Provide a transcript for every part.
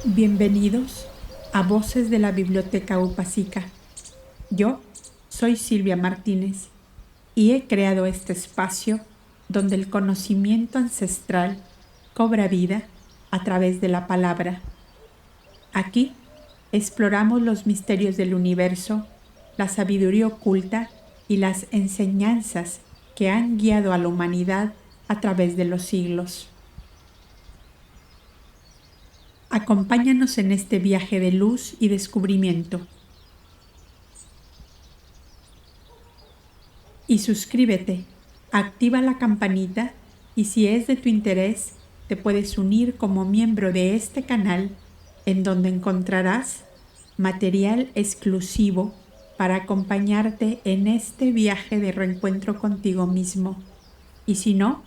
Bienvenidos a Voces de la Biblioteca Upasica. Yo soy Silvia Martínez y he creado este espacio donde el conocimiento ancestral cobra vida a través de la palabra. Aquí exploramos los misterios del universo, la sabiduría oculta y las enseñanzas que han guiado a la humanidad a través de los siglos. Acompáñanos en este viaje de luz y descubrimiento. Y suscríbete, activa la campanita y si es de tu interés, te puedes unir como miembro de este canal en donde encontrarás material exclusivo para acompañarte en este viaje de reencuentro contigo mismo. Y si no,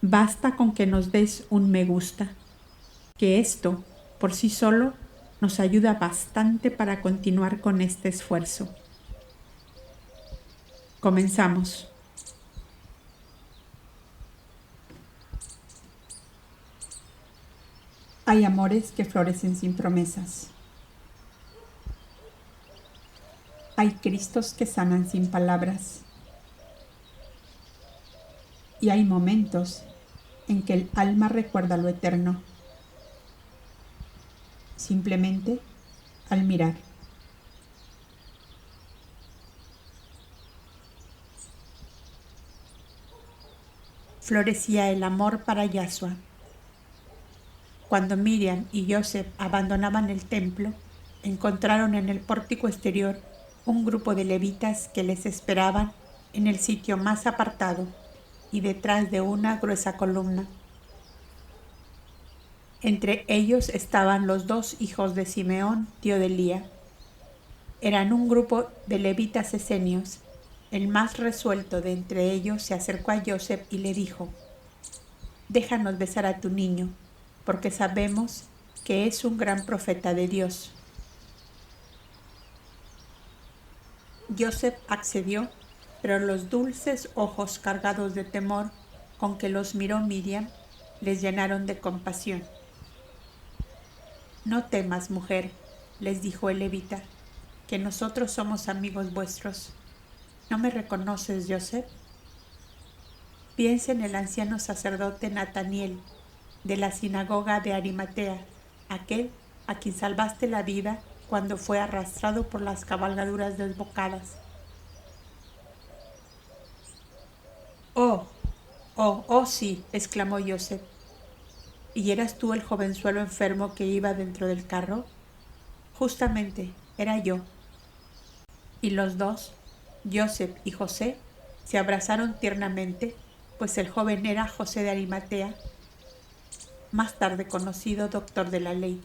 basta con que nos des un me gusta, que esto por sí solo nos ayuda bastante para continuar con este esfuerzo. Comenzamos. Hay amores que florecen sin promesas. Hay Cristos que sanan sin palabras. Y hay momentos en que el alma recuerda lo eterno, simplemente al mirar. Florecía el amor para Yahshua. Cuando Miriam y Joseph abandonaban el templo, encontraron en el pórtico exterior un grupo de levitas que les esperaban en el sitio más apartado y detrás de una gruesa columna. Entre ellos estaban los dos hijos de Simeón, tío de Elía. Eran un grupo de levitas esenios. El más resuelto de entre ellos se acercó a Joseph y le dijo: «Déjanos besar a tu niño, porque sabemos que es un gran profeta de Dios». Joseph accedió, pero los dulces ojos cargados de temor con que los miró Miriam les llenaron de compasión. «No temas, mujer», les dijo el levita, «que nosotros somos amigos vuestros. ¿No me reconoces, Joseph? Piensa en el anciano sacerdote Nataniel, de la sinagoga de Arimatea, aquel a quien salvaste la vida cuando fue arrastrado por las cabalgaduras desbocadas». Oh, sí», exclamó Joseph. «¿Y eras tú el jovenzuelo enfermo que iba dentro del carro?» «Justamente, era yo». Y los dos, Joseph y José, se abrazaron tiernamente, pues el joven era José de Arimatea, más tarde conocido doctor de la ley.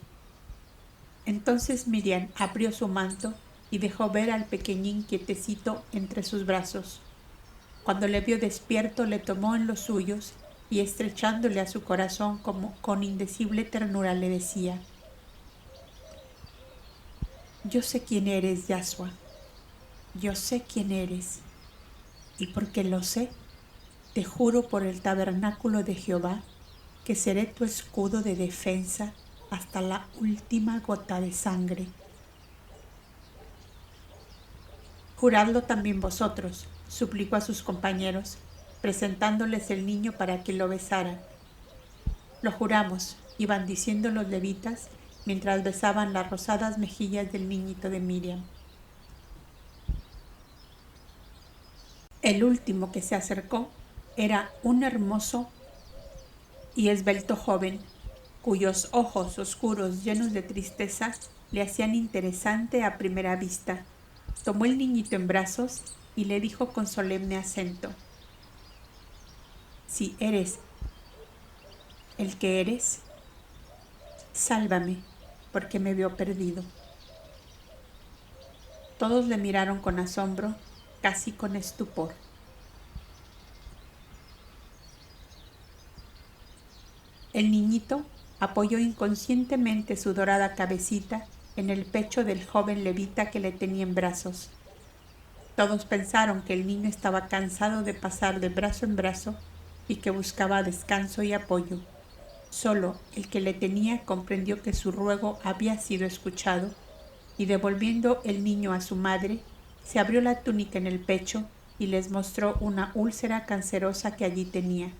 Entonces Miriam abrió su manto y dejó ver al pequeñín quietecito entre sus brazos. Cuando le vio despierto, le tomó en los suyos y estrechándole a su corazón como con indecible ternura le decía: «Yo sé quién eres, Yahshua. Yo sé quién eres, y porque lo sé, te juro por el tabernáculo de Jehová que seré tu escudo de defensa hasta la última gota de sangre». «Juradlo también vosotros», suplicó a sus compañeros, presentándoles el niño para que lo besaran. «Lo juramos», iban diciendo los levitas mientras besaban las rosadas mejillas del niñito de Miriam. El último que se acercó era un hermoso y esbelto joven, cuyos ojos oscuros llenos de tristeza le hacían interesante a primera vista. Tomó el niñito en brazos y le dijo con solemne acento: «Si eres el que eres, sálvame, porque me veo perdido». Todos le miraron con asombro, casi con estupor. El niñito apoyó inconscientemente su dorada cabecita en el pecho del joven levita que le tenía en brazos. Todos pensaron que el niño estaba cansado de pasar de brazo en brazo y que buscaba descanso y apoyo. Solo el que le tenía comprendió que su ruego había sido escuchado, y devolviendo el niño a su madre, se abrió la túnica en el pecho y les mostró una úlcera cancerosa que allí tenía.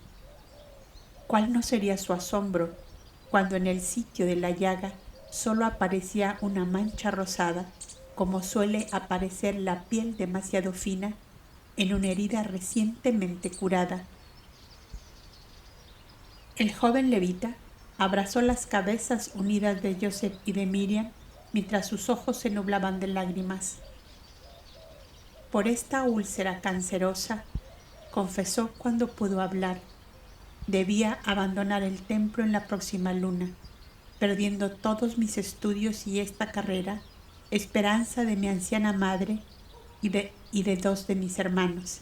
¿Cuál no sería su asombro cuando en el sitio de la llaga solo aparecía una mancha rosada, como suele aparecer la piel demasiado fina en una herida recientemente curada? El joven levita abrazó las cabezas unidas de Joseph y de Miriam mientras sus ojos se nublaban de lágrimas. Por esta úlcera cancerosa, confesó cuando pudo hablar, debía abandonar el templo en la próxima luna, perdiendo todos mis estudios y esta carrera, esperanza de mi anciana madre y de dos de mis hermanos.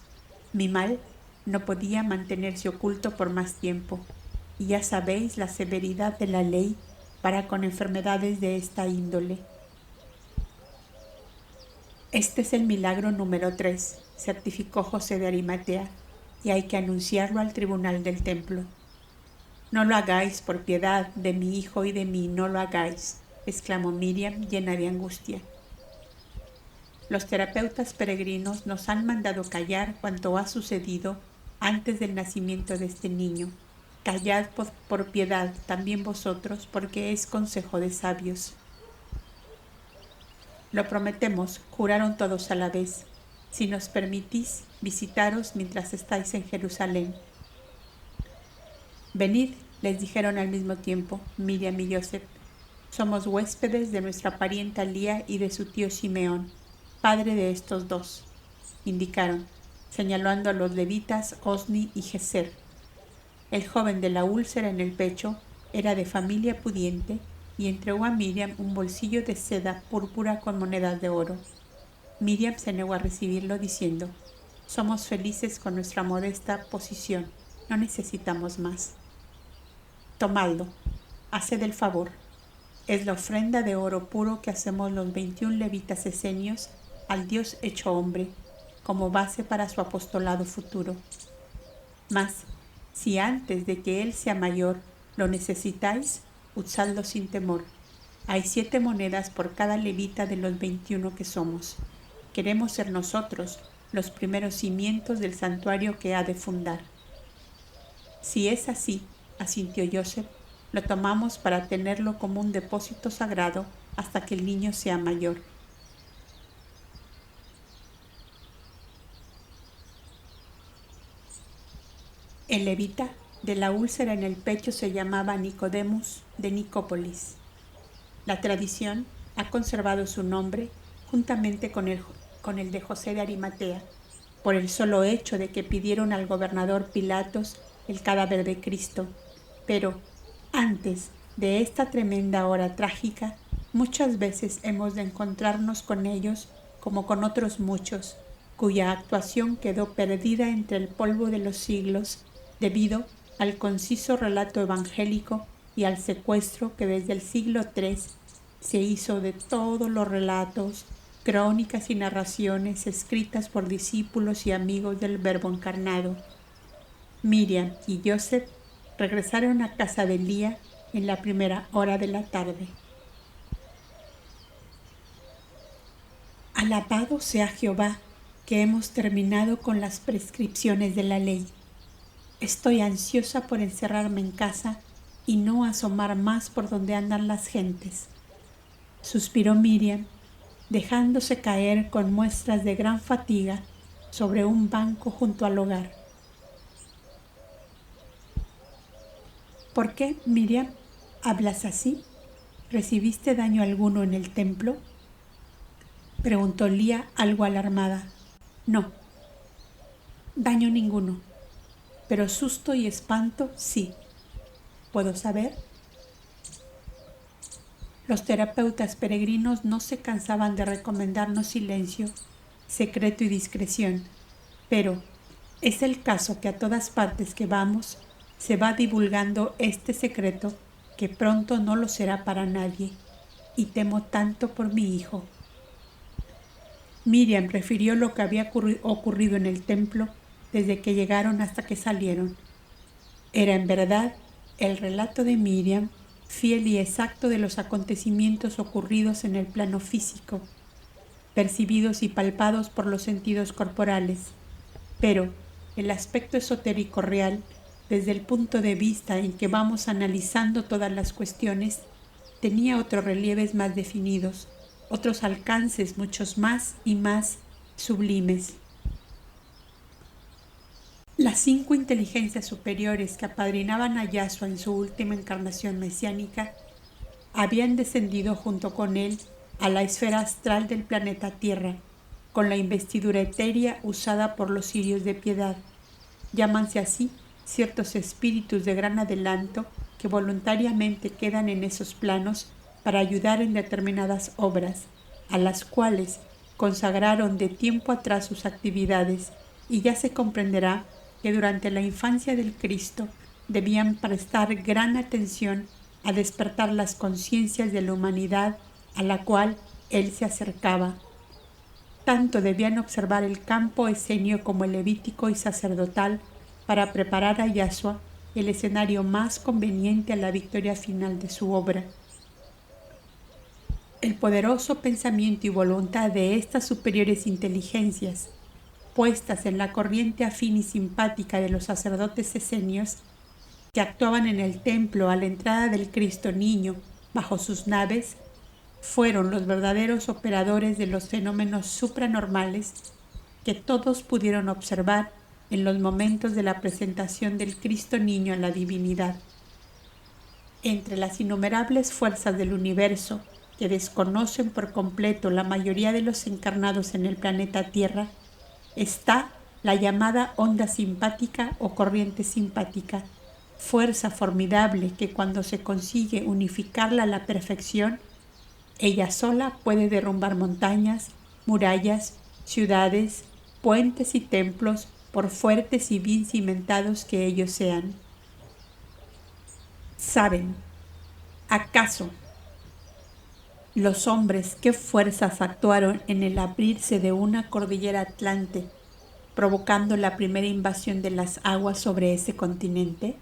Mi mal no podía mantenerse oculto por más tiempo, y ya sabéis la severidad de la ley para con enfermedades de esta índole. Este es el milagro número 3, certificó José de Arimatea, y hay que anunciarlo al tribunal del templo. No lo hagáis, por piedad de mi hijo y de mí, no lo hagáis, exclamó Miriam llena de angustia. Los terapeutas peregrinos nos han mandado callar cuanto ha sucedido antes del nacimiento de este niño. Callad por piedad también vosotros, porque es consejo de sabios. Lo prometemos, juraron todos a la vez, si nos permitís visitaros mientras estáis en Jerusalén. Venid, les dijeron al mismo tiempo Miriam y Joseph. Somos huéspedes de nuestra parienta Lía y de su tío Simeón, padre de estos dos, indicaron, señalando a los levitas Osni y Geser. El joven de la úlcera en el pecho era de familia pudiente y entregó a Miriam un bolsillo de seda púrpura con monedas de oro. Miriam se negó a recibirlo diciendo, somos felices con nuestra modesta posición, no necesitamos más. Tomadlo, haced el favor. Es la ofrenda de oro puro que hacemos los 21 levitas esenios al Dios hecho hombre, como base para su apostolado futuro. Mas, si antes de que él sea mayor lo necesitáis, usadlo sin temor. Hay 7 monedas por cada levita de los 21 que somos. Queremos ser nosotros los primeros cimientos del santuario que ha de fundar. Si es así, asintió Joseph, lo tomamos para tenerlo como un depósito sagrado hasta que el niño sea mayor. El levita de la úlcera en el pecho se llamaba Nicodemus de Nicópolis. La tradición ha conservado su nombre juntamente con el de José de Arimatea, por el solo hecho de que pidieron al gobernador Pilatos el cadáver de Cristo. Pero antes de esta tremenda hora trágica, muchas veces hemos de encontrarnos con ellos como con otros muchos, cuya actuación quedó perdida entre el polvo de los siglos debido al conciso relato evangélico y al secuestro que desde el siglo III se hizo de todos los relatos, crónicas y narraciones escritas por discípulos y amigos del Verbo encarnado. Miriam y Joseph regresaron a casa de Lía en la primera hora de la tarde. Alabado sea Jehová, que hemos terminado con las prescripciones de la ley. Estoy ansiosa por encerrarme en casa y no asomar más por donde andan las gentes. Suspiró Miriam, dejándose caer con muestras de gran fatiga sobre un banco junto al hogar. ¿Por qué, Miriam, hablas así? ¿Recibiste daño alguno en el templo? Preguntó Lía algo alarmada. No, daño ninguno, pero susto y espanto sí. ¿Puedo saber? Los terapeutas peregrinos no se cansaban de recomendarnos silencio, secreto y discreción, pero es el caso que a todas partes que vamos se va divulgando este secreto que pronto no lo será para nadie, y temo tanto por mi hijo. Miriam refirió lo que había ocurrido en el templo desde que llegaron hasta que salieron. Era en verdad El relato de Miriam, fiel y exacto de los acontecimientos ocurridos en el plano físico, percibidos y palpados por los sentidos corporales, pero el aspecto esotérico real, desde el punto de vista en que vamos analizando todas las cuestiones, tenía otros relieves más definidos, otros alcances muchos más y más sublimes. Las 5 inteligencias superiores que apadrinaban a Yahshua en su última encarnación mesiánica habían descendido junto con él a la esfera astral del planeta Tierra, con la investidura etérea usada por los cirios de piedad. Llámanse así ciertos espíritus de gran adelanto que voluntariamente quedan en esos planos para ayudar en determinadas obras, a las cuales consagraron de tiempo atrás sus actividades, y ya se comprenderá que durante la infancia del Cristo debían prestar gran atención a despertar las conciencias de la humanidad a la cual él se acercaba. Tanto debían observar el campo escenio como el levítico y sacerdotal para preparar a Yahshua el escenario más conveniente a la victoria final de su obra. El poderoso pensamiento y voluntad de estas superiores inteligencias, puestas en la corriente afín y simpática de los sacerdotes esenios, que actuaban en el templo a la entrada del Cristo Niño bajo sus naves, fueron los verdaderos operadores de los fenómenos supranormales que todos pudieron observar en los momentos de la presentación del Cristo Niño a la divinidad. Entre las innumerables fuerzas del universo que desconocen por completo la mayoría de los encarnados en el planeta Tierra, está la llamada onda simpática o corriente simpática, fuerza formidable que cuando se consigue unificarla a la perfección, ella sola puede derrumbar montañas, murallas, ciudades, puentes y templos, por fuertes y bien cimentados que ellos sean. ¿Saben, acaso, los hombres qué fuerzas actuaron en el abrirse de una cordillera atlante, provocando la primera invasión de las aguas sobre ese continente?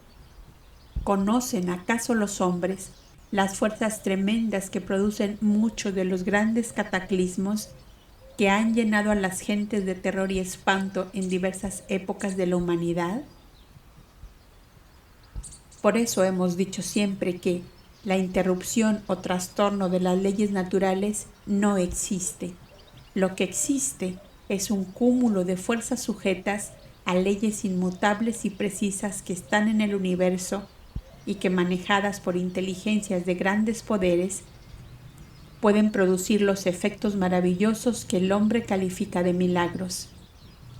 ¿Conocen acaso los hombres las fuerzas tremendas que producen muchos de los grandes cataclismos que han llenado a las gentes de terror y espanto en diversas épocas de la humanidad? Por eso hemos dicho siempre que la interrupción o trastorno de las leyes naturales no existe. Lo que existe es un cúmulo de fuerzas sujetas a leyes inmutables y precisas que están en el universo y que, manejadas por inteligencias de grandes poderes, pueden producir los efectos maravillosos que el hombre califica de milagros.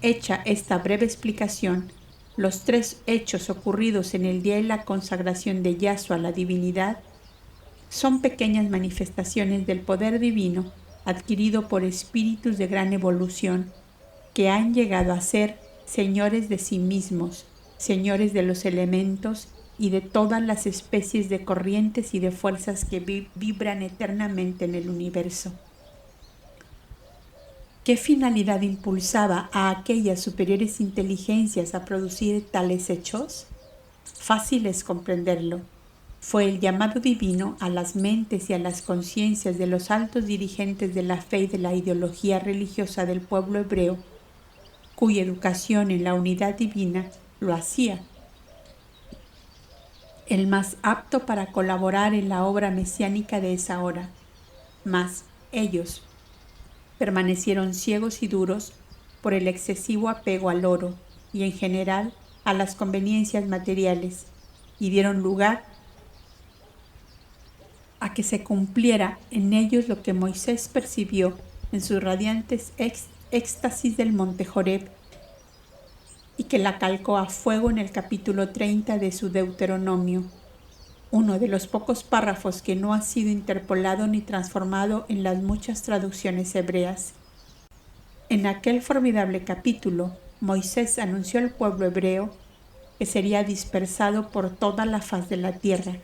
Hecha esta breve explicación, los 3 hechos ocurridos en el día de la consagración de Yahshua a la divinidad son pequeñas manifestaciones del poder divino adquirido por espíritus de gran evolución que han llegado a ser señores de sí mismos, señores de los elementos y de todas las especies de corrientes y de fuerzas que vibran eternamente en el universo. ¿Qué finalidad impulsaba a aquellas superiores inteligencias a producir tales hechos? Fácil es comprenderlo. Fue el llamado divino a las mentes y a las conciencias de los altos dirigentes de la fe y de la ideología religiosa del pueblo hebreo, cuya educación en la unidad divina lo hacía el más apto para colaborar en la obra mesiánica de esa hora. Mas ellos permanecieron ciegos y duros por el excesivo apego al oro y en general a las conveniencias materiales, y dieron lugar a que se cumpliera en ellos lo que Moisés percibió en sus radiantes éxtasis del monte Joreb, y que la calcó a fuego en el capítulo 30 de su Deuteronomio, uno de los pocos párrafos que no ha sido interpolado ni transformado en las muchas traducciones hebreas. En aquel formidable capítulo, Moisés anunció al pueblo hebreo que sería dispersado por toda la faz de la tierra,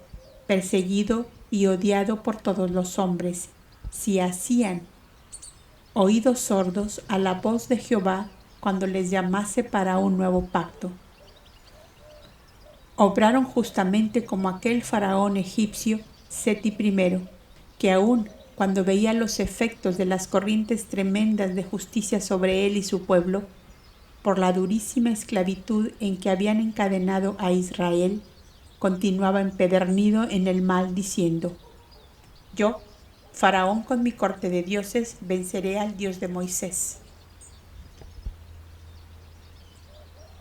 perseguido y odiado por todos los hombres, si hacían oídos sordos a la voz de Jehová cuando les llamase para un nuevo pacto. Obraron justamente como aquel faraón egipcio Seti I, que aun cuando veía los efectos de las corrientes tremendas de justicia sobre él y su pueblo, por la durísima esclavitud en que habían encadenado a Israel, continuaba empedernido en el mal, diciendo: Yo, Faraón, con mi corte de dioses, venceré al Dios de Moisés.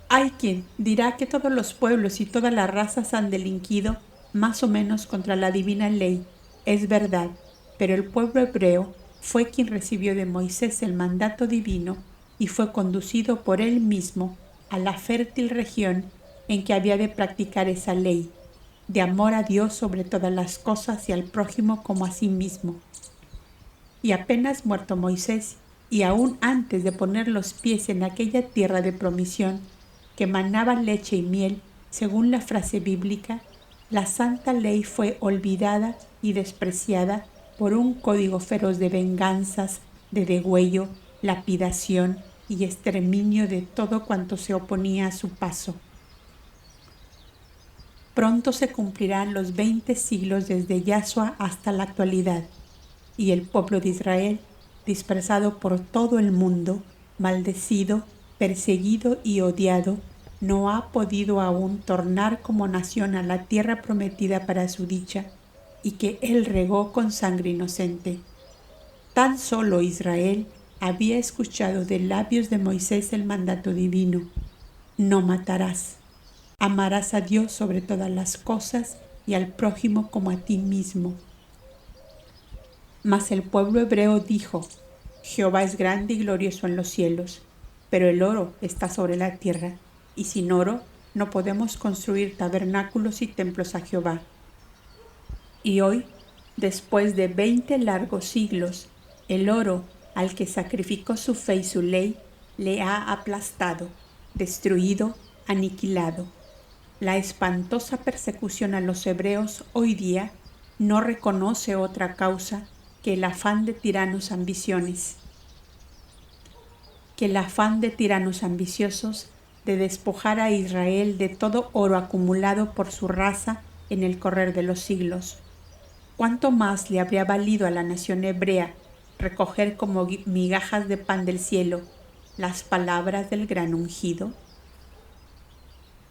Hay quien dirá que todos los pueblos y todas las razas han delinquido más o menos contra la divina ley. Es verdad, pero el pueblo hebreo fue quien recibió de Moisés el mandato divino y fue conducido por él mismo a la fértil región en que había de practicar esa ley, de amor a Dios sobre todas las cosas y al prójimo como a sí mismo. Y apenas muerto Moisés, y aún antes de poner los pies en aquella tierra de promisión, que manaba leche y miel, según la frase bíblica, la santa ley fue olvidada y despreciada por un código feroz de venganzas, de degüello, lapidación y exterminio de todo cuanto se oponía a su paso. Pronto se cumplirán los 20 siglos desde Yahshua hasta la actualidad, y el pueblo de Israel, dispersado por todo el mundo, maldecido, perseguido y odiado, no ha podido aún tornar como nación a la tierra prometida para su dicha, y que él regó con sangre inocente. Tan solo Israel había escuchado de labios de Moisés el mandato divino: no matarás. Amarás a Dios sobre todas las cosas y al prójimo como a ti mismo. Mas el pueblo hebreo dijo: Jehová es grande y glorioso en los cielos, pero el oro está sobre la tierra, y sin oro no podemos construir tabernáculos y templos a Jehová. Y hoy, después de 20 largos siglos, el oro, al que sacrificó su fe y su ley, le ha aplastado, destruido, aniquilado. La espantosa persecución a los hebreos hoy día no reconoce otra causa que el afán de tiranos ambiciones. Que el afán de tiranos ambiciosos de despojar a Israel de todo oro acumulado por su raza en el correr de los siglos. ¿Cuánto más le habría valido a la nación hebrea recoger como migajas de pan del cielo las palabras del gran ungido?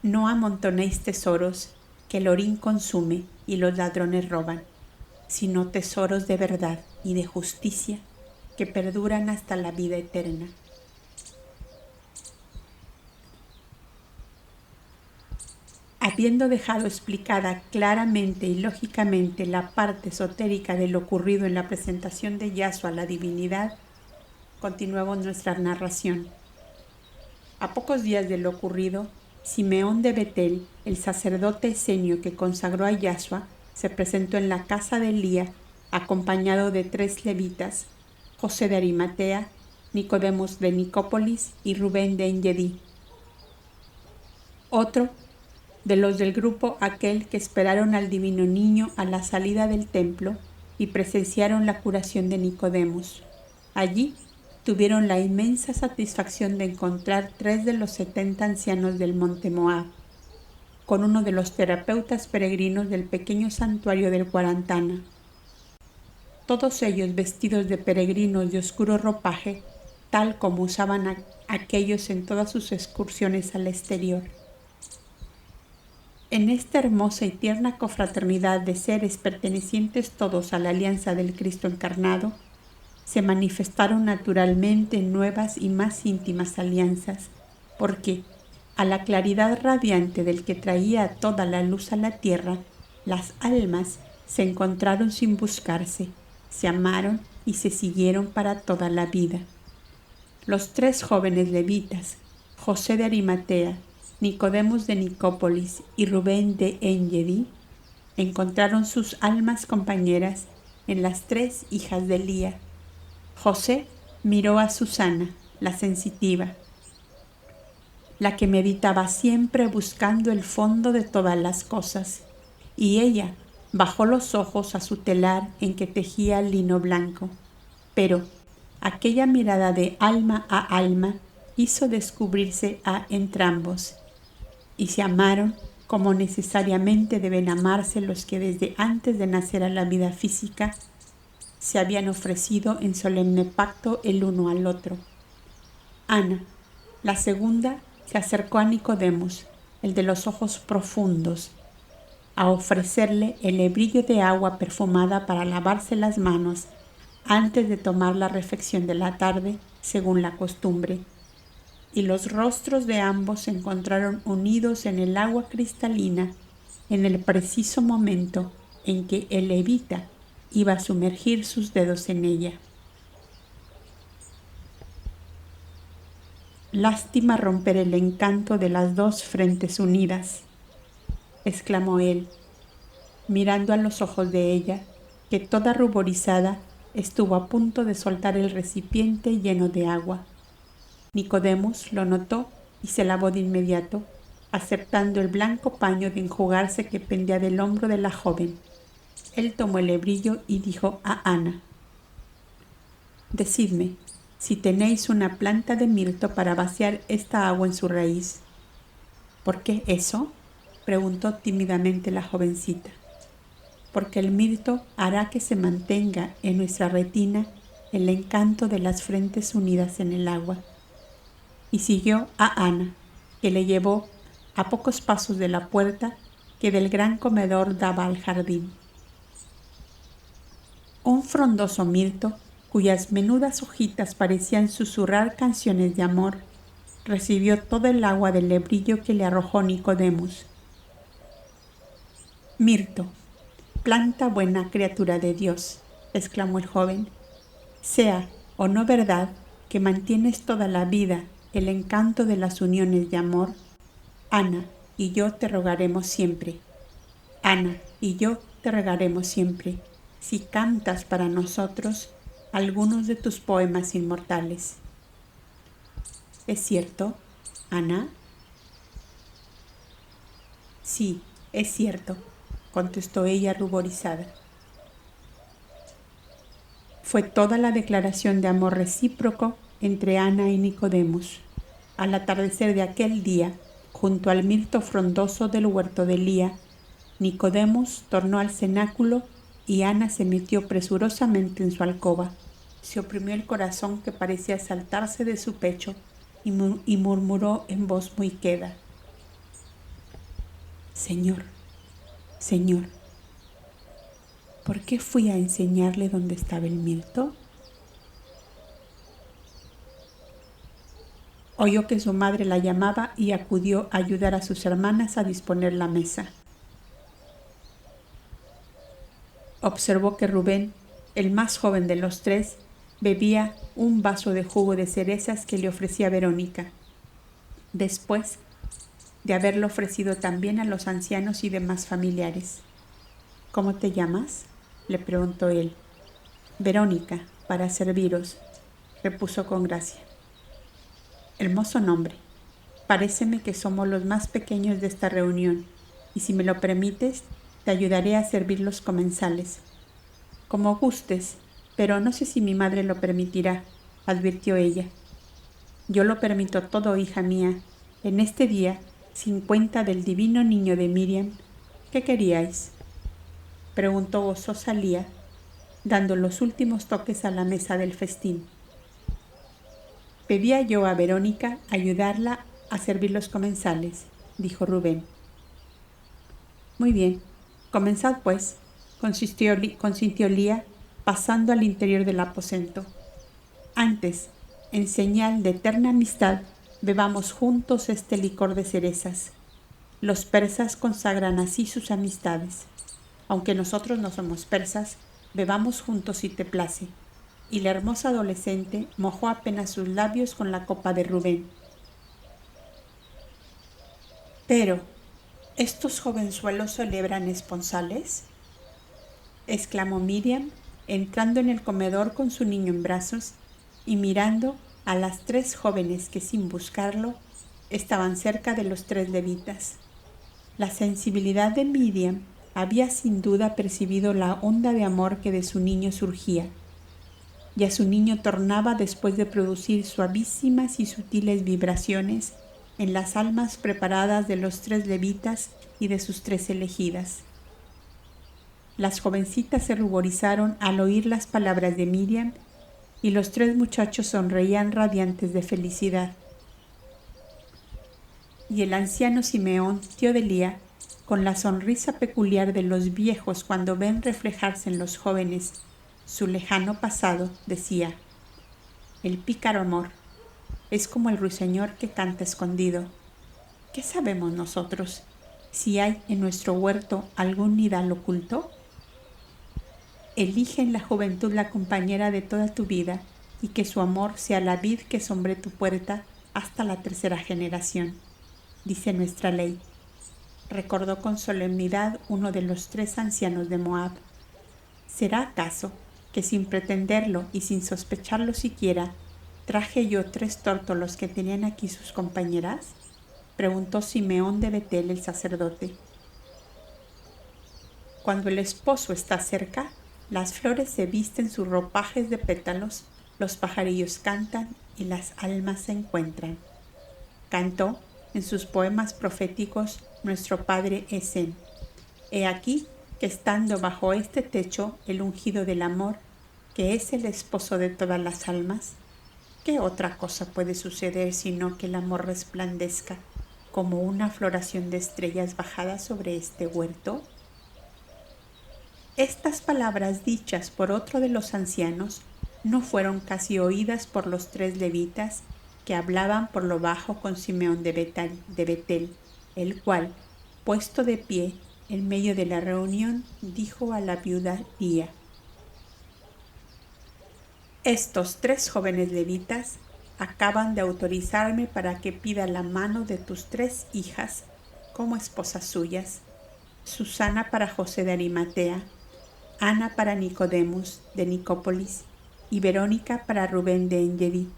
No amontonéis tesoros que el orín consume y los ladrones roban, sino tesoros de verdad y de justicia que perduran hasta la vida eterna. Habiendo dejado explicada claramente y lógicamente la parte esotérica de lo ocurrido en la presentación de Yahshua a la divinidad, continuamos nuestra narración. A pocos días de lo ocurrido, Simeón de Betel, el sacerdote esenio que consagró a Yahshua, se presentó en la casa de Elía, acompañado de 3 levitas: José de Arimatea, Nicodemos de Nicópolis y Rubén de Engedi. Otro de los del grupo aquel que esperaron al divino niño a la salida del templo y presenciaron la curación de Nicodemos. Allí tuvieron la inmensa satisfacción de encontrar 3 de los 70 ancianos del monte Moab, con uno de los terapeutas peregrinos del pequeño santuario del Guarantana. Todos ellos vestidos de peregrinos de oscuro ropaje, tal como usaban aquellos en todas sus excursiones al exterior. En esta hermosa y tierna confraternidad de seres pertenecientes todos a la alianza del Cristo encarnado, se manifestaron naturalmente nuevas y más íntimas alianzas, porque, a la claridad radiante del que traía toda la luz a la tierra, las almas se encontraron sin buscarse, se amaron y se siguieron para toda la vida. Los 3 jóvenes levitas, José de Arimatea, Nicodemos de Nicópolis y Rubén de Engedi, encontraron sus almas compañeras en las 3 hijas de Elía. José miró a Susana, la sensitiva, la que meditaba siempre buscando el fondo de todas las cosas, y ella bajó los ojos a su telar en que tejía lino blanco, pero aquella mirada de alma a alma hizo descubrirse a entrambos, y se amaron como necesariamente deben amarse los que desde antes de nacer a la vida física se habían ofrecido en solemne pacto el uno al otro. Ana, la segunda, se acercó a Nicodemus, el de los ojos profundos, a ofrecerle el hebrillo de agua perfumada para lavarse las manos antes de tomar la refección de la tarde, según la costumbre, y los rostros de ambos se encontraron unidos en el agua cristalina en el preciso momento en que el levita iba a sumergir sus dedos en ella. Lástima romper el encanto de las dos frentes unidas, exclamó él, mirando a los ojos de ella, que toda ruborizada estuvo a punto de soltar el recipiente lleno de agua. Nicodemus lo notó y se lavó de inmediato, aceptando el blanco paño de enjugarse que pendía del hombro de la joven. Él tomó el hebrillo y dijo a Ana: «Decidme si tenéis una planta de mirto para vaciar esta agua en su raíz». «¿Por qué eso?», preguntó tímidamente la jovencita. «Porque el mirto hará que se mantenga en nuestra retina el encanto de las frentes unidas en el agua». Y siguió a Ana, que le llevó a pocos pasos de la puerta que del gran comedor daba al jardín. Un frondoso mirto, cuyas menudas hojitas parecían susurrar canciones de amor, recibió todo el agua del hebrillo que le arrojó Nicodemus. «Mirto, planta buena, criatura de Dios», exclamó el joven, «sea o no verdad que mantienes toda la vida el encanto de las uniones de amor, Ana y yo te rogaremos siempre, Ana y yo te rogaremos siempre, si cantas para nosotros algunos de tus poemas inmortales». «¿Es cierto, Ana?». «Sí, es cierto», contestó ella ruborizada. Fue toda la declaración de amor recíproco entre Ana y Nicodemus. Al atardecer de aquel día, junto al mirto frondoso del huerto de Elía, Nicodemus tornó al cenáculo y Ana se metió presurosamente en su alcoba. Se oprimió el corazón que parecía saltarse de su pecho y murmuró en voz muy queda: «Señor, Señor, ¿por qué fui a enseñarle dónde estaba el mirto?». Oyó que su madre la llamaba y acudió a ayudar a sus hermanas a disponer la mesa. Observó que Rubén, el más joven de los tres, bebía un vaso de jugo de cerezas que le ofrecía Verónica, después de haberlo ofrecido también a los ancianos y demás familiares. «¿Cómo te llamas?», le preguntó él. «Verónica, para serviros», repuso con gracia. «Hermoso nombre. Paréceme que somos los más pequeños de esta reunión, y si me lo permites, te ayudaré a servir los comensales». «Como gustes, pero no sé si mi madre lo permitirá», advirtió ella. «Yo lo permito todo, hija mía. En este día, sin cuenta del divino niño de Miriam, ¿qué queríais?», preguntó gozosa Lía, dando los últimos toques a la mesa del festín. «Pedía yo a Verónica ayudarla a servir los comensales», dijo Rubén. «Muy bien, comenzad pues», consintió Lía, pasando al interior del aposento. «Antes, en señal de eterna amistad, bebamos juntos este licor de cerezas. Los persas consagran así sus amistades. Aunque nosotros no somos persas, bebamos juntos si te place». Y la hermosa adolescente mojó apenas sus labios con la copa de Rubén. «Pero, ¿estos jovenzuelos celebran esponsales?», exclamó Miriam, entrando en el comedor con su niño en brazos y mirando a las tres jóvenes que, sin buscarlo, estaban cerca de los tres levitas. La sensibilidad de Miriam había sin duda percibido la onda de amor que de su niño surgía, y a su niño tornaba después de producir suavísimas y sutiles vibraciones en las almas preparadas de los 3 levitas y de sus 3 elegidas. Las jovencitas se ruborizaron al oír las palabras de Miriam y los 3 muchachos sonreían radiantes de felicidad. Y el anciano Simeón, tío de Lía, con la sonrisa peculiar de los viejos cuando ven reflejarse en los jóvenes su lejano pasado, decía: el pícaro amor es como el ruiseñor que canta escondido. ¿Qué sabemos nosotros si hay en nuestro huerto algún nidal oculto? Elige en la juventud la compañera de toda tu vida y que su amor sea la vid que sombre tu puerta hasta la 3ª generación, dice nuestra ley. Recordó con solemnidad uno de los 3 ancianos de Moab. ¿Será acaso que sin pretenderlo y sin sospecharlo siquiera, traje yo 3 tórtolos que tenían aquí sus compañeras? Preguntó Simeón de Betel el sacerdote. Cuando el esposo está cerca, las flores se visten sus ropajes de pétalos, los pajarillos cantan y las almas se encuentran. Cantó en sus poemas proféticos nuestro padre Esén. He aquí que estando bajo este techo el ungido del amor, que es el esposo de todas las almas, ¿qué otra cosa puede suceder sino que el amor resplandezca como una floración de estrellas bajadas sobre este huerto? Estas palabras dichas por otro de los ancianos no fueron casi oídas por los 3 levitas que hablaban por lo bajo con Simeón de Betel, el cual, puesto de pie en medio de la reunión, dijo a la viuda Lía: estos 3 jóvenes levitas acaban de autorizarme para que pida la mano de tus 3 hijas como esposas suyas: Susana para José de Arimatea, Ana para Nicodemus de Nicópolis y Verónica para Rubén de Engedi.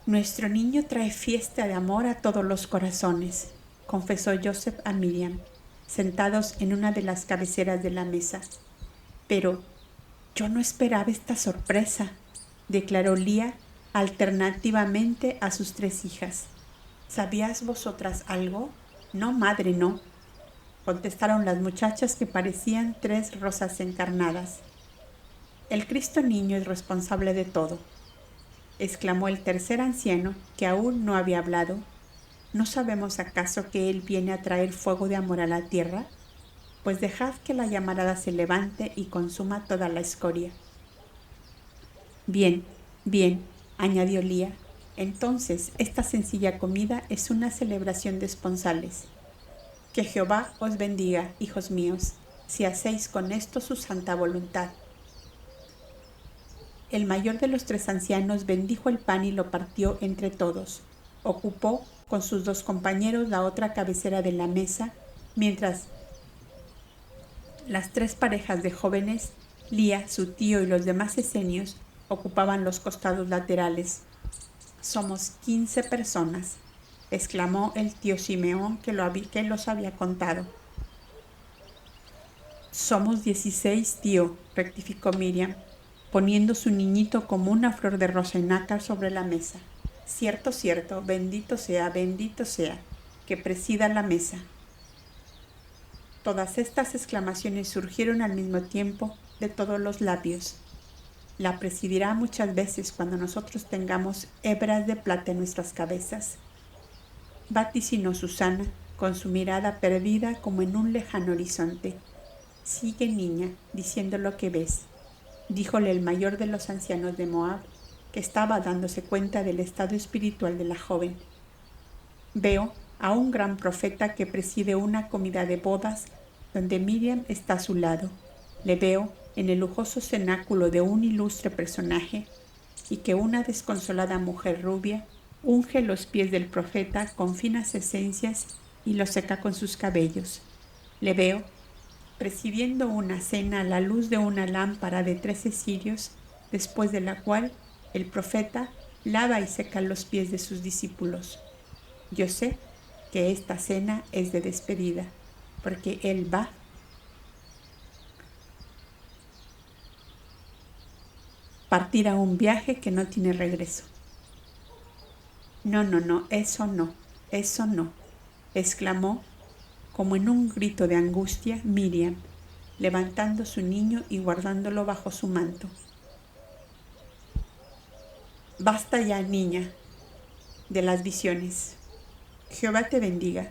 Nuestro niño trae fiesta de amor a todos los corazones, confesó Joseph a Miriam, sentados en una de las cabeceras de la mesa. Pero yo no esperaba esta sorpresa, declaró Lía alternativamente a sus 3 hijas. ¿Sabías vosotras algo? No, madre, no, contestaron las muchachas, que parecían 3 rosas encarnadas. El Cristo niño es responsable de todo, exclamó el tercer anciano, que aún no había hablado. ¿No sabemos acaso que él viene a traer fuego de amor a la tierra? Pues dejad que la llamarada se levante y consuma toda la escoria. Bien, bien, añadió Lía. Entonces esta sencilla comida es una celebración de esponsales. Que Jehová os bendiga, hijos míos, si hacéis con esto su santa voluntad. El mayor de los 3 ancianos bendijo el pan y lo partió entre todos. Ocupó con sus 2 compañeros la otra cabecera de la mesa, mientras las 3 parejas de jóvenes, Lía, su tío y los demás esenios, ocupaban los costados laterales. Somos 15 personas, exclamó el tío Simeón, que los había contado. Somos 16, tío, rectificó Miriam, poniendo su niñito como una flor de rosa y nácar sobre la mesa. Cierto, cierto, bendito sea, que presida la mesa. Todas estas exclamaciones surgieron al mismo tiempo de todos los labios. La presidirá muchas veces cuando nosotros tengamos hebras de plata en nuestras cabezas, vaticinó Susana, con su mirada perdida como en un lejano horizonte. Sigue, niña, diciendo lo que ves, díjole el mayor de los ancianos de Moab, que estaba dándose cuenta del estado espiritual de la joven. Veo a un gran profeta que preside una comida de bodas donde Miriam está a su lado. Le veo en el lujoso cenáculo de un ilustre personaje y que una desconsolada mujer rubia unge los pies del profeta con finas esencias y los seca con sus cabellos. Le veo presidiendo una cena a la luz de una lámpara de 13 cirios, después de la cual el profeta lava y seca los pies de sus discípulos. Yo sé que esta cena es de despedida, porque él va partir a un viaje que no tiene regreso. No, no, no, eso no, exclamó como en un grito de angustia Miriam, levantando su niño y guardándolo bajo su manto. Basta ya, niña, de las visiones. Jehová te bendiga.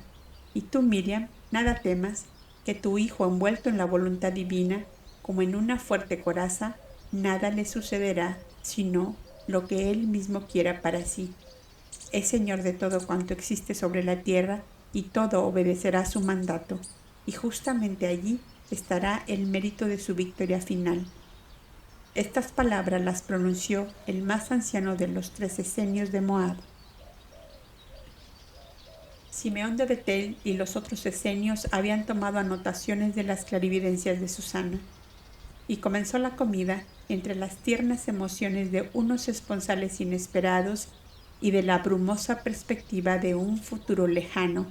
Y tú, Miriam, nada temas, que tu hijo envuelto en la voluntad divina, como en una fuerte coraza, nada le sucederá, sino lo que él mismo quiera para sí. Es Señor de todo cuanto existe sobre la tierra, y todo obedecerá su mandato, y justamente allí estará el mérito de su victoria final. Estas palabras las pronunció el más anciano de los 3 esenios de Moab. Simeón de Betel y los otros esenios habían tomado anotaciones de las clarividencias de Susana, y comenzó la comida entre las tiernas emociones de unos esponsales inesperados y de la brumosa perspectiva de un futuro lejano,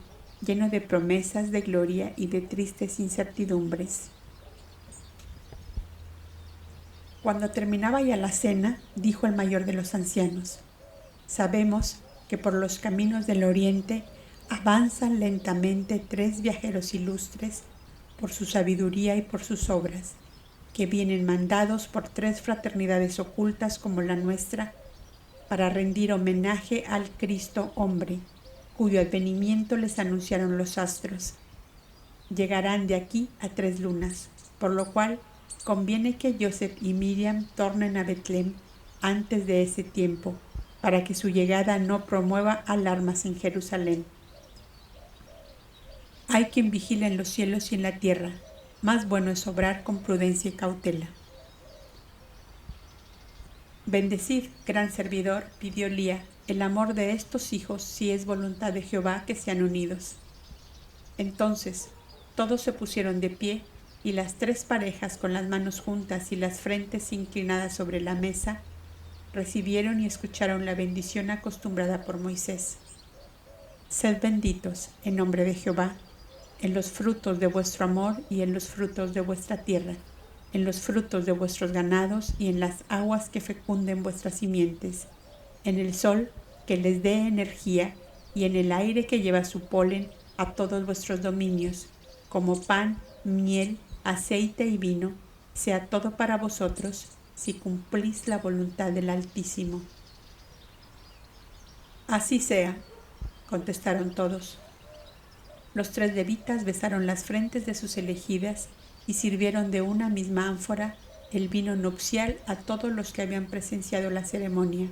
lleno de promesas de gloria y de tristes incertidumbres. Cuando terminaba ya la cena, dijo el mayor de los ancianos: sabemos que por los caminos del oriente avanzan lentamente 3 viajeros ilustres por su sabiduría y por sus obras, que vienen mandados por 3 fraternidades ocultas como la nuestra, para rendir homenaje al Cristo hombre, cuyo advenimiento les anunciaron los astros. Llegarán de aquí a 3 lunas, por lo cual conviene que Joseph y Miriam tornen a Betlem antes de ese tiempo, para que su llegada no promueva alarmas en Jerusalén. Hay quien vigila en los cielos y en la tierra, más bueno es obrar con prudencia y cautela. Bendecid, gran servidor, pidió Lía, el amor de estos hijos, si es voluntad de Jehová que sean unidos. Entonces todos se pusieron de pie, y las 3 parejas con las manos juntas y las frentes inclinadas sobre la mesa, recibieron y escucharon la bendición acostumbrada por Moisés. Sed benditos en nombre de Jehová, en los frutos de vuestro amor y en los frutos de vuestra tierra, en los frutos de vuestros ganados y en las aguas que fecunden vuestras simientes, en el sol que les dé energía y en el aire que lleva su polen a todos vuestros dominios, como pan, miel, aceite y vino, sea todo para vosotros, si cumplís la voluntad del Altísimo. Así sea, contestaron todos. Los 3 levitas besaron las frentes de sus elegidas y sirvieron de una misma ánfora el vino nupcial a todos los que habían presenciado la ceremonia.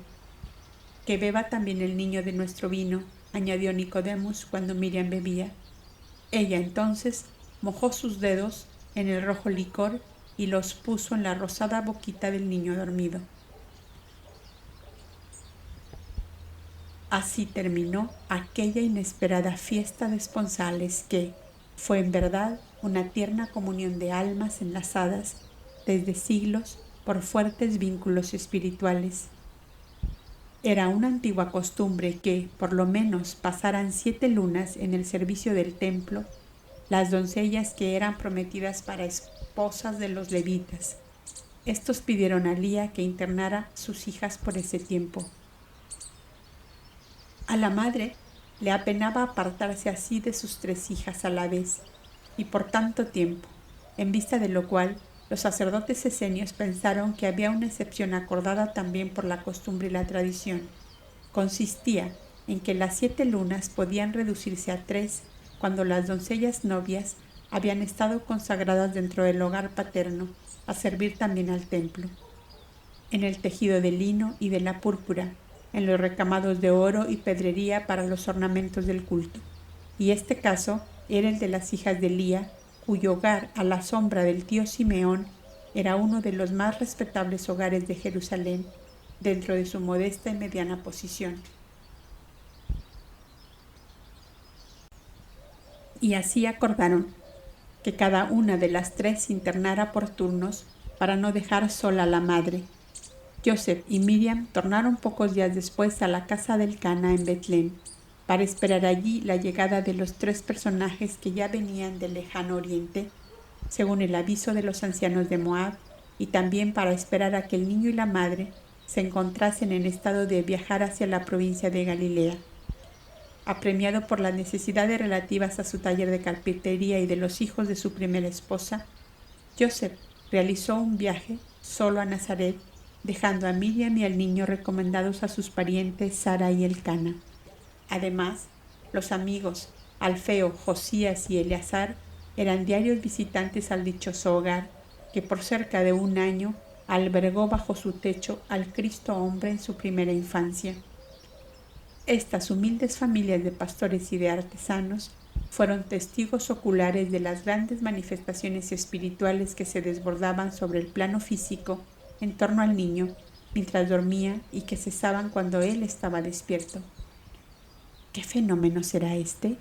Que beba también el niño de nuestro vino, añadió Nicodemus cuando Miriam bebía. Ella entonces mojó sus dedos en el rojo licor y los puso en la rosada boquita del niño dormido. Así terminó aquella inesperada fiesta de esponsales que fue en verdad una tierna comunión de almas enlazadas desde siglos por fuertes vínculos espirituales. Era una antigua costumbre que, por lo menos, pasaran 7 lunas en el servicio del templo las doncellas que eran prometidas para esposas de los levitas. Estos pidieron a Lía que internara sus hijas por ese tiempo. A la madre le apenaba apartarse así de sus 3 hijas a la vez, y por tanto tiempo, en vista de lo cual los sacerdotes esenios pensaron que había una excepción acordada también por la costumbre y la tradición. Consistía en que las 7 lunas podían reducirse a 3 cuando las doncellas novias habían estado consagradas dentro del hogar paterno a servir también al templo. En el tejido de lino y de la púrpura, en los recamados de oro y pedrería para los ornamentos del culto. Y este caso era el de las hijas de Lía, cuyo hogar, a la sombra del tío Simeón, era uno de los más respetables hogares de Jerusalén, dentro de su modesta y mediana posición. Y así acordaron que cada una de las 3 se internara por turnos para no dejar sola a la madre. Joseph y Miriam tornaron pocos días después a la casa del Cana en Betlén, para esperar allí la llegada de los 3 personajes que ya venían del lejano oriente, según el aviso de los ancianos de Moab, y también para esperar a que el niño y la madre se encontrasen en estado de viajar hacia la provincia de Galilea. apremiado por las necesidades relativas a su taller de carpintería y de los hijos de su primera esposa, Joseph realizó un viaje solo a Nazaret, dejando a Miriam y al niño recomendados a sus parientes Sara y Elcana. Además, los amigos Alfeo, Josías y Eleazar eran diarios visitantes al dichoso hogar, que por cerca de un año albergó bajo su techo al Cristo hombre en su primera infancia. Estas humildes familias de pastores y de artesanos fueron testigos oculares de las grandes manifestaciones espirituales que se desbordaban sobre el plano físico en torno al niño mientras dormía y que cesaban cuando él estaba despierto. ¿Qué fenómeno será este?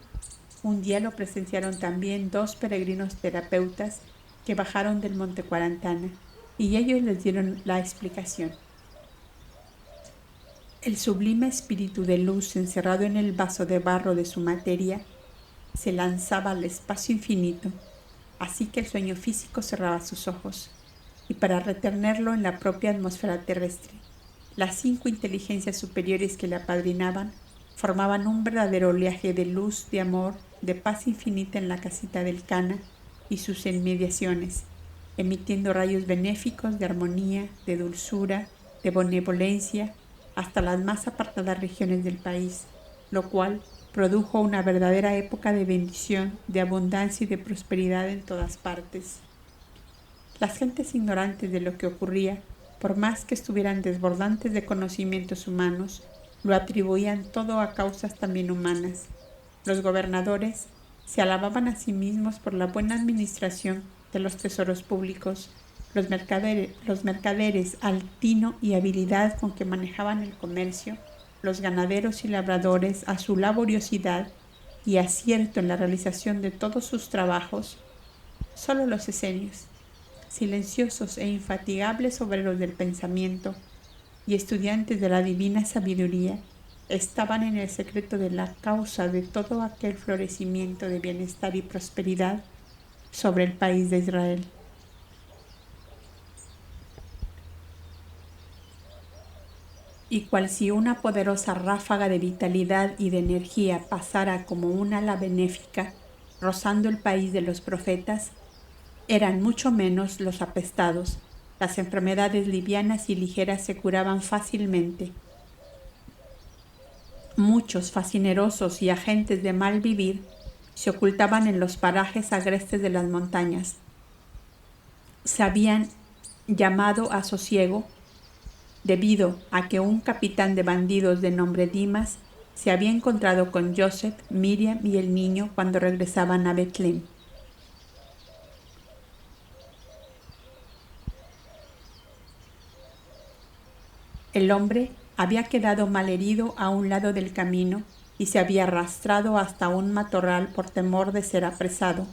Un día lo presenciaron también 2 peregrinos terapeutas que bajaron del Monte Cuarantana, y ellos les dieron la explicación. El sublime espíritu de luz encerrado en el vaso de barro de su materia se lanzaba al espacio infinito, así que el sueño físico cerraba sus ojos, y para retenerlo en la propia atmósfera terrestre, las 5 inteligencias superiores que le apadrinaban formaban un verdadero oleaje de luz, de amor, de paz infinita en la casita del Cana y sus inmediaciones, emitiendo rayos benéficos de armonía, de dulzura, de benevolencia, hasta las más apartadas regiones del país, lo cual produjo una verdadera época de bendición, de abundancia y de prosperidad en todas partes. Las gentes ignorantes de lo que ocurría, por más que estuvieran desbordantes de conocimientos humanos, lo atribuían todo a causas también humanas. Los gobernadores se alababan a sí mismos por la buena administración de los tesoros públicos, los mercaderes al tino y habilidad con que manejaban el comercio, los ganaderos y labradores a su laboriosidad y acierto en la realización de todos sus trabajos. Solo los esenios, silenciosos e infatigables obreros del pensamiento y estudiantes de la divina sabiduría, estaban en el secreto de la causa de todo aquel florecimiento de bienestar y prosperidad sobre el país de Israel. Y cual si una poderosa ráfaga de vitalidad y de energía pasara como un ala benéfica, rozando el país de los profetas, eran mucho menos los apestados. Las enfermedades livianas y ligeras se curaban fácilmente. Muchos facinerosos y agentes de mal vivir se ocultaban en los parajes agrestes de las montañas. Se habían llamado a sosiego debido a que un capitán de bandidos de nombre Dimas se había encontrado con Joseph, Miriam y el niño cuando regresaban a Betlén. El hombre había quedado malherido a un lado del camino y se había arrastrado hasta un matorral por temor de ser apresado,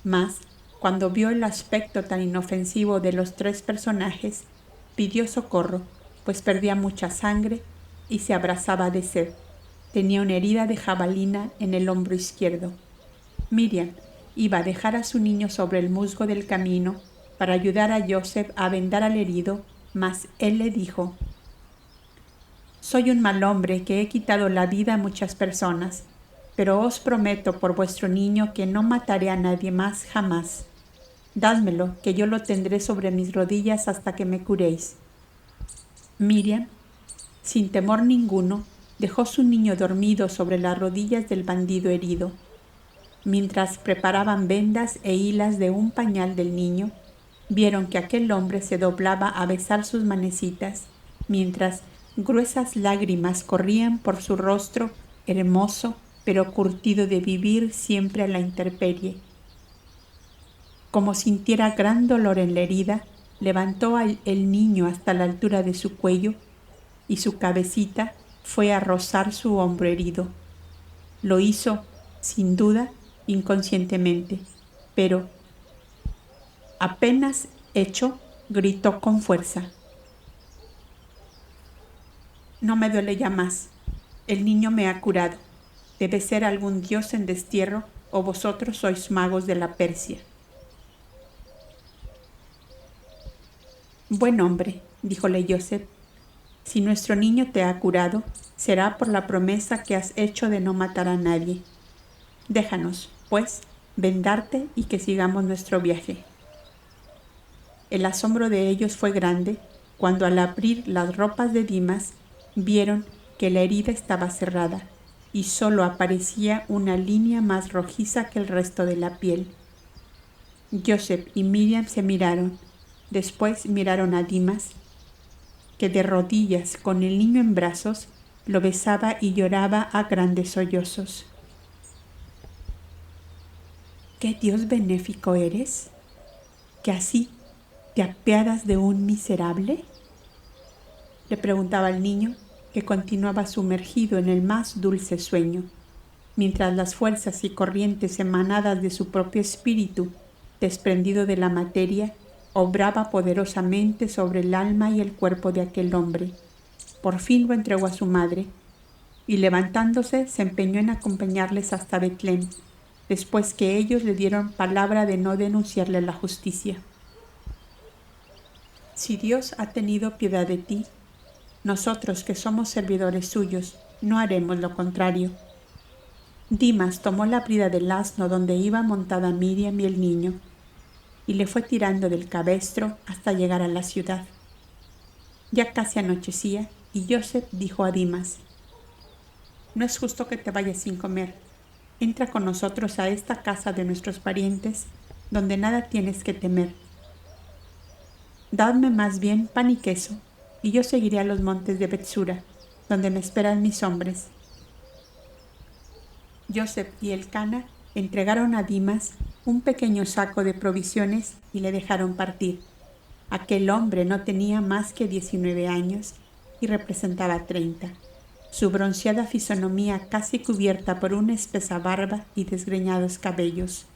mas, cuando vio el aspecto tan inofensivo de los 3 personajes, pidió socorro, pues perdía mucha sangre y se abrasaba de sed. Tenía una herida de jabalina en el hombro izquierdo. Miriam iba a dejar a su niño sobre el musgo del camino para ayudar a Joseph a vendar al herido, mas él le dijo: «Soy un mal hombre que he quitado la vida a muchas personas, pero os prometo por vuestro niño que no mataré a nadie más jamás. Dádmelo, que yo lo tendré sobre mis rodillas hasta que me curéis». Miriam, sin temor ninguno, dejó su niño dormido sobre las rodillas del bandido herido. Mientras preparaban vendas e hilas de un pañal del niño, vieron que aquel hombre se doblaba a besar sus manecitas, mientras gruesas lágrimas corrían por su rostro hermoso, pero curtido de vivir siempre a la intemperie. Como sintiera gran dolor en la herida, levantó el niño hasta la altura de su cuello y su cabecita fue a rozar su hombro herido. Lo hizo, sin duda, inconscientemente, pero apenas hecho, gritó con fuerza: «No me duele ya más. El niño me ha curado. Debe ser algún dios en destierro o vosotros sois magos de la Persia». «Buen hombre», díjole Joseph, Si nuestro niño te ha curado, será por la promesa que has hecho de no matar a nadie. Déjanos, pues, vendarte y que sigamos nuestro viaje. El asombro de ellos fue grande cuando al abrir las ropas de Dimas vieron que la herida estaba cerrada y solo aparecía una línea más rojiza que el resto de la piel. Joseph y Miriam se miraron, después miraron a Dimas, que de rodillas con el niño en brazos lo besaba y lloraba a grandes sollozos. ¿Qué Dios benéfico eres? ¿Que así te apiadas de un miserable? Le preguntaba al niño, que continuaba sumergido en el más dulce sueño, mientras las fuerzas y corrientes emanadas de su propio espíritu, desprendido de la materia, obraba poderosamente sobre el alma y el cuerpo de aquel hombre. Por fin lo entregó a su madre, y levantándose se empeñó en acompañarles hasta Betlén, después que ellos le dieron palabra de no denunciarle a la justicia. Si Dios ha tenido piedad de ti, nosotros que somos servidores suyos, no haremos lo contrario. Dimas tomó la brida del asno donde iba montada Miriam y el niño, y le fue tirando del cabestro hasta llegar a la ciudad. Ya casi anochecía, y Joseph dijo a Dimas: «No es justo que te vayas sin comer. Entra con nosotros a esta casa de nuestros parientes, donde nada tienes que temer. Dadme más bien pan y queso, y yo seguiré a los montes de Betsura, donde me esperan mis hombres». Joseph y Elcana entregaron a Dimas un pequeño saco de provisiones y le dejaron partir. Aquel hombre no tenía más que 19 años y representaba 30. Su bronceada fisonomía casi cubierta por una espesa barba y desgreñados cabellos.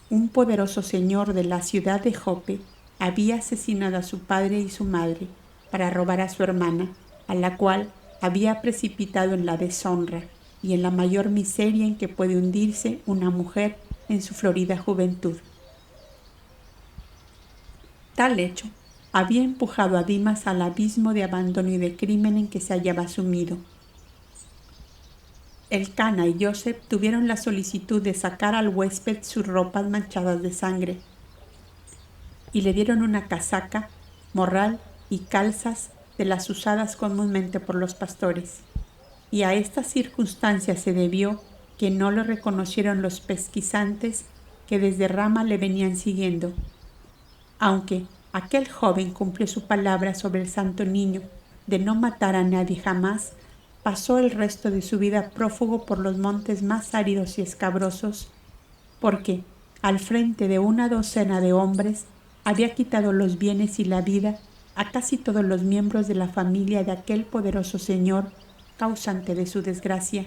Un poderoso señor de la ciudad de Jope había asesinado a su padre y su madre para robar a su hermana, a la cual había precipitado en la deshonra y en la mayor miseria en que puede hundirse una mujer en su florida juventud. Tal hecho había empujado a Dimas al abismo de abandono y de crimen en que se hallaba sumido. Elcana y Joseph tuvieron la solicitud de sacar al huésped sus ropas manchadas de sangre y le dieron una casaca, morral y calzas de las usadas comúnmente por los pastores. Y a esta circunstancia se debió que no lo reconocieron los pesquisantes que desde Rama le venían siguiendo. Aunque aquel joven cumplió su palabra sobre el santo niño de no matar a nadie jamás, pasó el resto de su vida prófugo por los montes más áridos y escabrosos, porque, al frente de una docena de hombres, había quitado los bienes y la vida a casi todos los miembros de la familia de aquel poderoso señor, causante de su desgracia.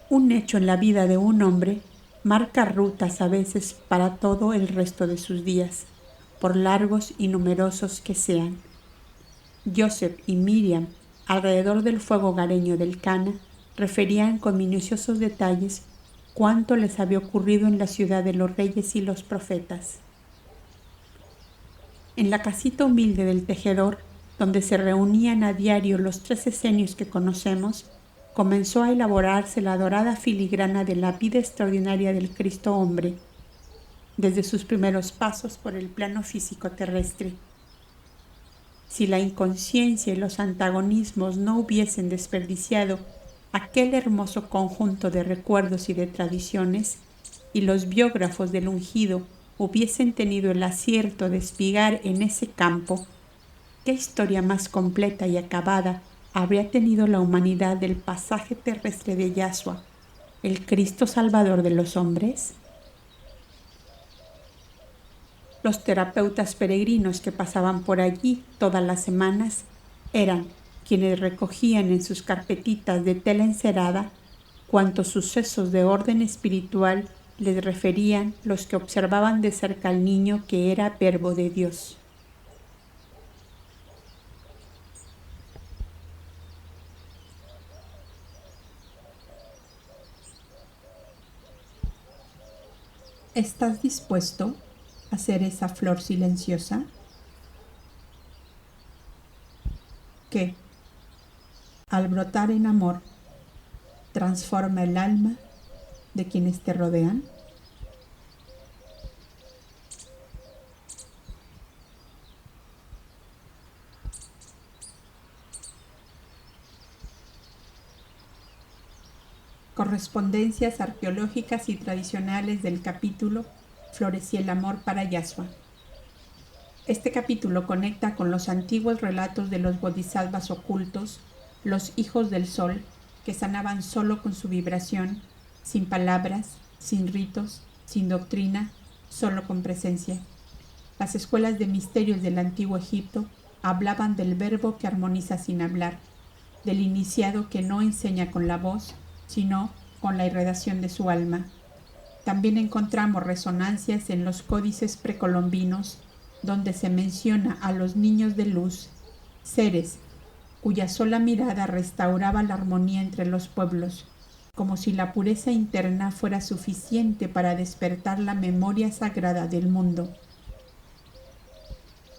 Un hecho en la vida de un hombre marca rutas a veces para todo el resto de sus días, por largos y numerosos que sean. Joseph y Miriam, alrededor del fuego hogareño del Cana, referían con minuciosos detalles cuánto les había ocurrido en la ciudad de los reyes y los profetas. En la casita humilde del tejedor, donde se reunían a diario los 3 esenios que conocemos, comenzó a elaborarse la dorada filigrana de la vida extraordinaria del Cristo hombre, desde sus primeros pasos por el plano físico terrestre. Si la inconsciencia y los antagonismos no hubiesen desperdiciado aquel hermoso conjunto de recuerdos y de tradiciones, y los biógrafos del ungido hubiesen tenido el acierto de espigar en ese campo, ¿qué historia más completa y acabada habría tenido la humanidad del pasaje terrestre de Yahshua, el Cristo Salvador de los hombres? Los terapeutas peregrinos que pasaban por allí todas las semanas eran quienes recogían en sus carpetitas de tela encerada cuantos sucesos de orden espiritual les referían los que observaban de cerca al niño que era verbo de Dios. ¿Estás dispuesto a ser esa flor silenciosa? que, al brotar en amor, transforma el alma de quienes te rodean? Correspondencias arqueológicas y tradicionales del capítulo Florecía el amor para Yasua. Este capítulo conecta con los antiguos relatos de los bodhisattvas ocultos, los hijos del sol, que sanaban solo con su vibración, sin palabras, sin ritos, sin doctrina, solo con presencia. Las escuelas de misterios del antiguo Egipto hablaban del verbo que armoniza sin hablar, del iniciado que no enseña con la voz, sino con la irradiación de su alma. También encontramos resonancias en los códices precolombinos, donde se menciona a los niños de luz, seres cuya sola mirada restauraba la armonía entre los pueblos, como si la pureza interna fuera suficiente para despertar la memoria sagrada del mundo.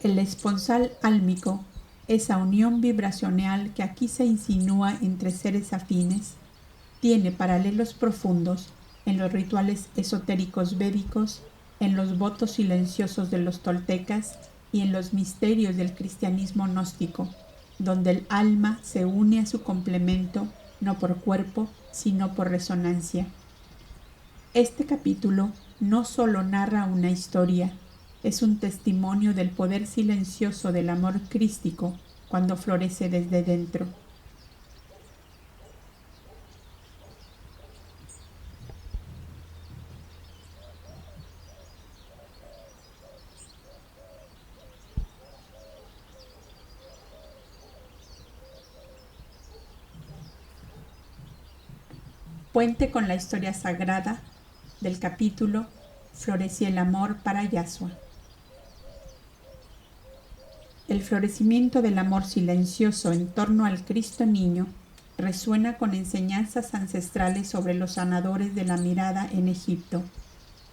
El esponsal álmico, esa unión vibracional que aquí se insinúa entre seres afines, tiene paralelos profundos en los rituales esotéricos védicos, en los votos silenciosos de los toltecas y en los misterios del cristianismo gnóstico, donde el alma se une a su complemento no por cuerpo, sino por resonancia. Este capítulo no solo narra una historia, es un testimonio del poder silencioso del amor crístico cuando florece desde dentro. Puente con la historia sagrada del capítulo Florecía el amor para Yasua. El florecimiento del amor silencioso en torno al Cristo niño resuena con enseñanzas ancestrales sobre los sanadores de la mirada en Egipto,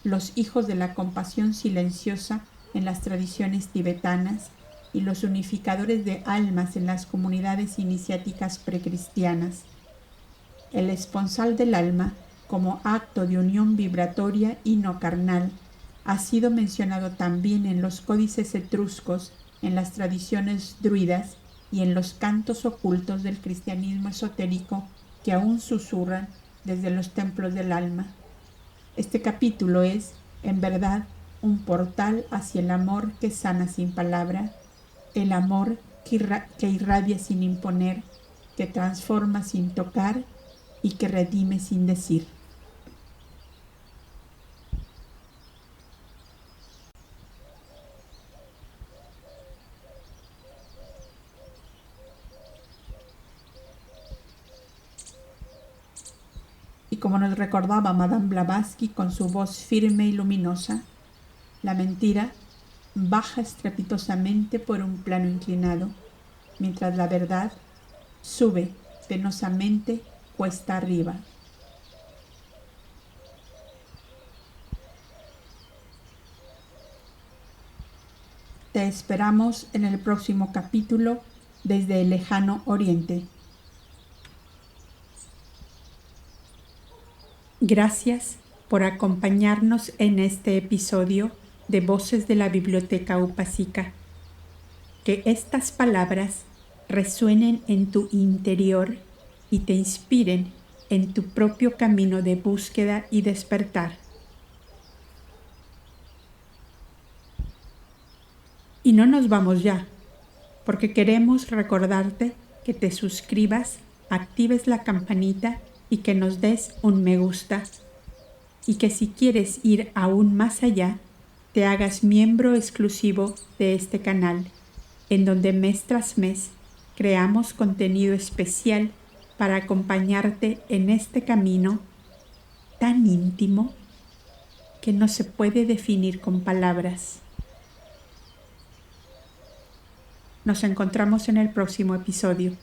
los hijos de la compasión silenciosa en las tradiciones tibetanas y los unificadores de almas en las comunidades iniciáticas precristianas. El esponsal del alma, como acto de unión vibratoria y no carnal, ha sido mencionado también en los códices etruscos, en las tradiciones druidas y en los cantos ocultos del cristianismo esotérico que aún susurran desde los templos del alma. Este capítulo es, en verdad, un portal hacia el amor que sana sin palabra, el amor que irradia sin imponer, que transforma sin tocar y que redime sin decir. Y como nos recordaba Madame Blavatsky con su voz firme y luminosa, la mentira baja estrepitosamente por un plano inclinado, mientras la verdad sube penosamente cuesta arriba. Te esperamos en el próximo capítulo desde el lejano oriente. Gracias por acompañarnos en este episodio de Voces de la Biblioteca Upasika. Que estas palabras resuenen en tu interior y te inspiren en tu propio camino de búsqueda y despertar. Y no nos vamos ya, porque queremos recordarte que te suscribas, actives la campanita y que nos des un me gusta. Y que si quieres ir aún más allá, te hagas miembro exclusivo de este canal, en donde mes tras mes creamos contenido especial para acompañarte en este camino tan íntimo que no se puede definir con palabras. Nos encontramos en el próximo episodio.